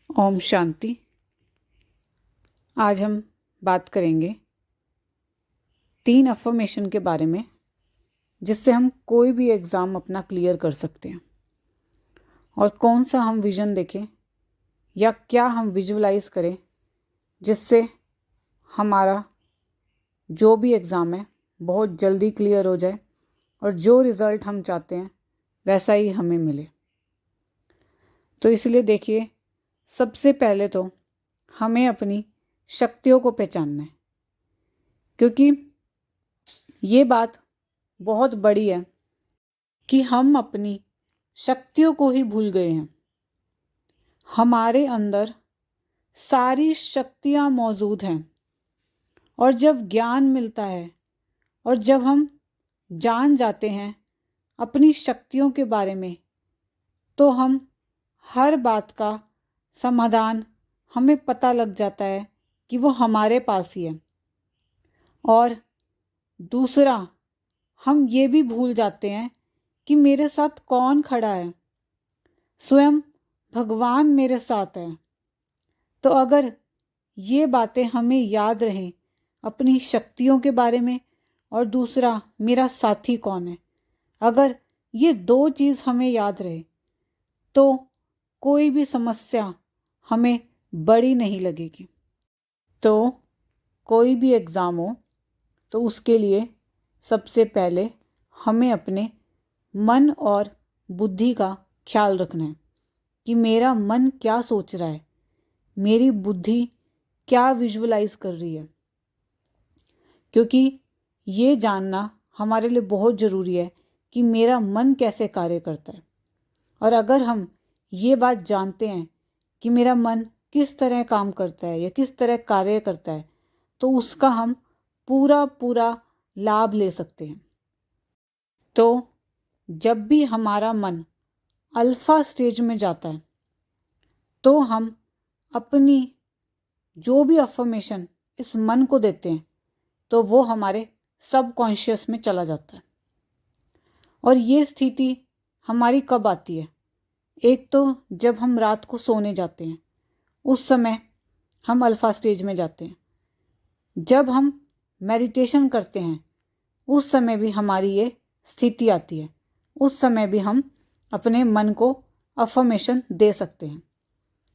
ओम शांति। आज हम बात करेंगे 3 अफर्मेशन के बारे में जिससे हम कोई भी एग्ज़ाम अपना क्लियर कर सकते हैं। और कौन सा हम विज़न देखें या क्या हम विजुअलाइज करें जिससे हमारा जो भी एग्ज़ाम है बहुत जल्दी क्लियर हो जाए और जो रिज़ल्ट हम चाहते हैं वैसा ही हमें मिले। तो इसलिए देखिए, सबसे पहले तो हमें अपनी शक्तियों को पहचानना है, क्योंकि ये बात बहुत बड़ी है कि हम अपनी शक्तियों को ही भूल गए हैं। हमारे अंदर सारी शक्तियाँ मौजूद हैं और जब ज्ञान मिलता है और जब हम जान जाते हैं अपनी शक्तियों के बारे में, तो हम हर बात का समाधान हमें पता लग जाता है कि वो हमारे पास ही है। और दूसरा, हम ये भी भूल जाते हैं कि मेरे साथ कौन खड़ा है। स्वयं भगवान मेरे साथ है। तो अगर ये बातें हमें याद रहें अपनी शक्तियों के बारे में, और दूसरा मेरा साथी कौन है, अगर ये 2 चीज़ हमें याद रहे तो कोई भी समस्या हमें बड़ी नहीं लगेगी। तो कोई भी एग्ज़ाम हो तो उसके लिए सबसे पहले हमें अपने मन और बुद्धि का ख्याल रखना है कि मेरा मन क्या सोच रहा है, मेरी बुद्धि क्या विजुअलाइज कर रही है। क्योंकि ये जानना हमारे लिए बहुत ज़रूरी है कि मेरा मन कैसे कार्य करता है। और अगर हम ये बात जानते हैं कि मेरा मन किस तरह काम करता है या किस तरह कार्य करता है, तो उसका हम पूरा लाभ ले सकते हैं। तो जब भी हमारा मन अल्फा स्टेज में जाता है तो हम अपनी जो भी अफर्मेशन इस मन को देते हैं तो वो हमारे सबकॉन्शियस में चला जाता है। और ये स्थिति हमारी कब आती है? एक तो जब हम रात को सोने जाते हैं, उस समय हम अल्फा स्टेज में जाते हैं। जब हम मेडिटेशन करते हैं उस समय भी हमारी ये स्थिति आती है। उस समय भी हम अपने मन को अफर्मेशन दे सकते हैं।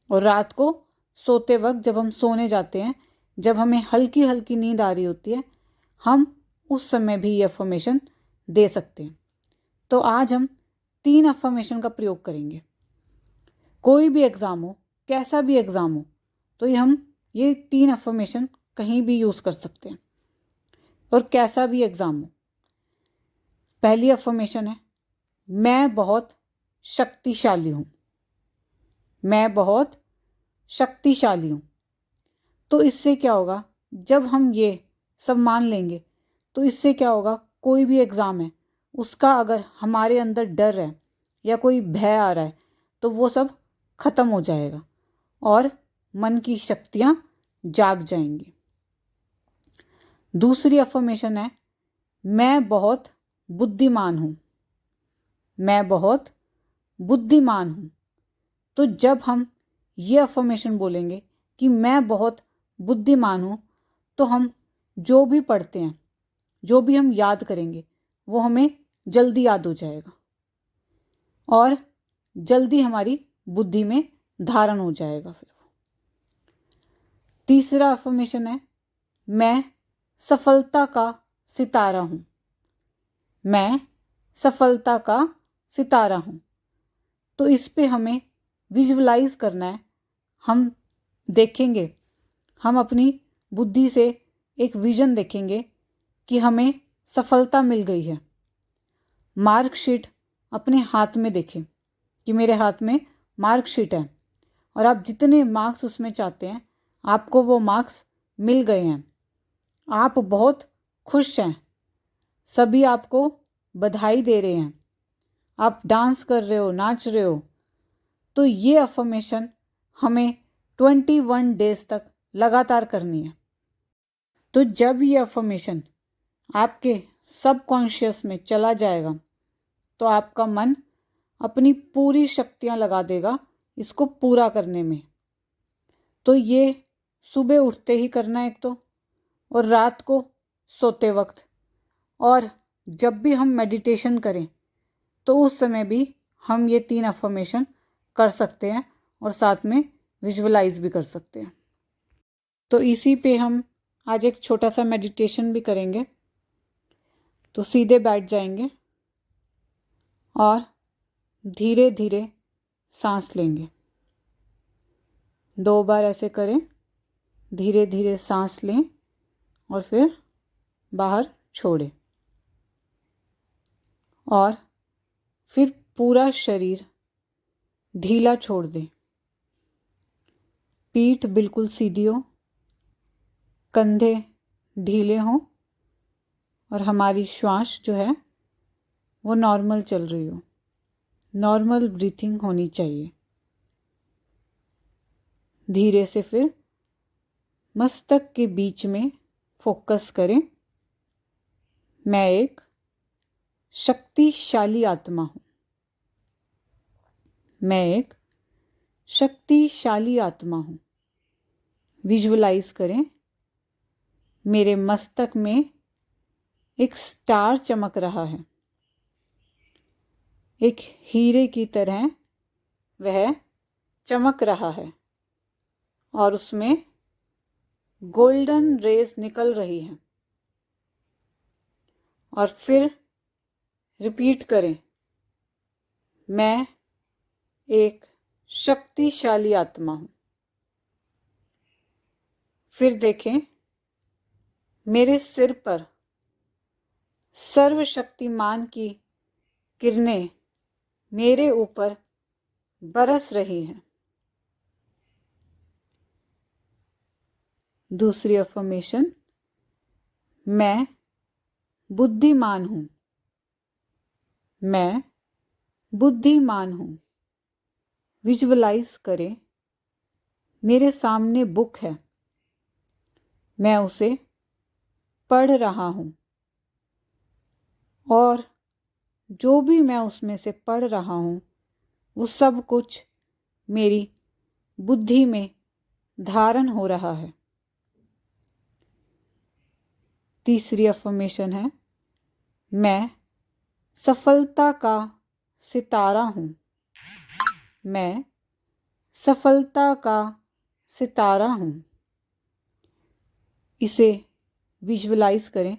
और रात को सोते वक्त जब हम सोने जाते हैं, जब हमें हल्की हल्की नींद आ रही होती है, हम उस समय भी ये अफर्मेशन दे सकते हैं। तो आज हम 3 अफर्मेशन का प्रयोग करेंगे। कोई भी एग्ज़ाम हो, कैसा भी एग्ज़ाम हो, तो हम ये 3 अफर्मेशन कहीं भी यूज़ कर सकते हैं। और कैसा भी एग्ज़ाम हो। पहली अफर्मेशन है, मैं बहुत शक्तिशाली हूँ। मैं बहुत शक्तिशाली हूँ। तो इससे क्या होगा, जब हम ये सब मान लेंगे तो इससे क्या होगा, कोई भी एग्ज़ाम है उसका अगर हमारे अंदर डर है या कोई भय आ रहा है तो वो सब खत्म हो जाएगा और मन की शक्तियाँ जाग जाएंगी। दूसरी अफर्मेशन है, मैं बहुत बुद्धिमान हूँ। मैं बहुत बुद्धिमान हूँ। तो जब हम ये अफर्मेशन बोलेंगे कि मैं बहुत बुद्धिमान हूँ, तो हम जो भी पढ़ते हैं, जो भी हम याद करेंगे, वो हमें जल्दी याद हो जाएगा और जल्दी हमारी बुद्धि में धारण हो जाएगा। फिर तीसरा अफर्मेशन है, मैं सफलता का सितारा हूँ। मैं सफलता का सितारा हूँ। तो इस पे हमें विजुअलाइज करना है। हम देखेंगे, हम अपनी बुद्धि से एक विजन देखेंगे कि हमें सफलता मिल गई है। मार्कशीट अपने हाथ में देखें कि मेरे हाथ में मार्कशीट है और आप जितने मार्क्स उसमें चाहते हैं आपको वो मार्क्स मिल गए हैं। आप बहुत खुश हैं, सभी आपको बधाई दे रहे हैं, आप डांस कर रहे हो, नाच रहे हो। तो ये अफर्मेशन हमें 21 डेज तक लगातार करनी है। तो जब ये अफर्मेशन आपके सबकॉन्शियस में चला जाएगा तो आपका मन अपनी पूरी शक्तियाँ लगा देगा इसको पूरा करने में। तो ये सुबह उठते ही करना है एक तो, और रात को सोते वक्त, और जब भी हम मेडिटेशन करें तो उस समय भी हम ये 3 अफर्मेशन कर सकते हैं और साथ में विजुअलाइज भी कर सकते हैं। तो इसी पे हम आज एक छोटा सा मेडिटेशन भी करेंगे। तो सीधे बैठ जाएंगे और धीरे धीरे सांस लेंगे। 2 बार ऐसे करें, धीरे धीरे सांस लें और फिर बाहर छोड़ें, और फिर पूरा शरीर ढीला छोड़ दें। पीठ बिल्कुल सीधी हो, कंधे ढीले हों और हमारी श्वास जो है वो नॉर्मल चल रही हो, नॉर्मल ब्रीथिंग होनी चाहिए। धीरे से फिर मस्तक के बीच में फोकस करें। मैं एक शक्तिशाली आत्मा हूँ। मैं एक शक्तिशाली आत्मा हूँ। विजुअलाइज करें, मेरे मस्तक में एक स्टार चमक रहा है, एक हीरे की तरह वह चमक रहा है और उसमें गोल्डन रेज निकल रही हैं। और फिर रिपीट करें, मैं एक शक्तिशाली आत्मा हूँ। फिर देखें, मेरे सिर पर सर्वशक्तिमान की किरणें मेरे ऊपर बरस रही हैं। दूसरी अफर्मेशन, मैं बुद्धिमान हूँ। मैं बुद्धिमान हूँ। विजुअलाइज करें, मेरे सामने बुक है, मैं उसे पढ़ रहा हूँ और जो भी मैं उसमें से पढ़ रहा हूँ वो सब कुछ मेरी बुद्धि में धारण हो रहा है। तीसरी अफर्मेशन है, मैं सफलता का सितारा हूँ। मैं सफलता का सितारा हूँ। इसे विजुअलाइज करें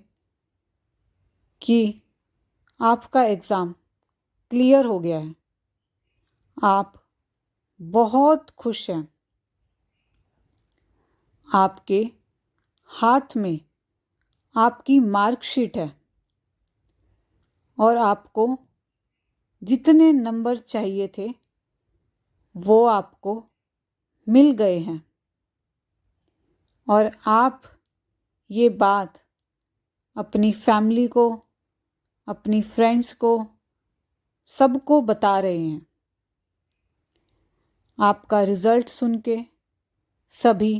कि आपका एग्ज़ाम क्लियर हो गया है, आप बहुत खुश हैं, आपके हाथ में आपकी मार्कशीट है और आपको जितने नंबर चाहिए थे वो आपको मिल गए हैं। और आप ये बात अपनी फैमिली को, अपनी फ्रेंड्स को, सबको बता रहे हैं। आपका रिज़ल्ट सुन के सभी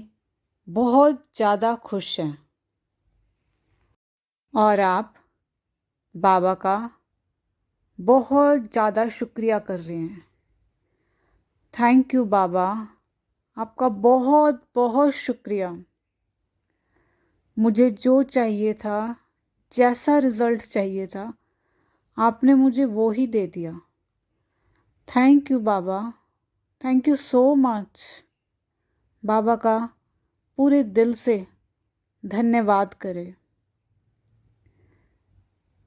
बहुत ज़्यादा खुश हैं और आप बाबा का बहुत ज़्यादा शुक्रिया कर रहे हैं। थैंक यू बाबा, आपका बहुत बहुत शुक्रिया। मुझे जो चाहिए था, जैसा रिज़ल्ट चाहिए था, आपने मुझे वो ही दे दिया। थैंक यू बाबा, थैंक यू सो मच। बाबा का पूरे दिल से धन्यवाद करें।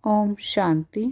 ओम शांति।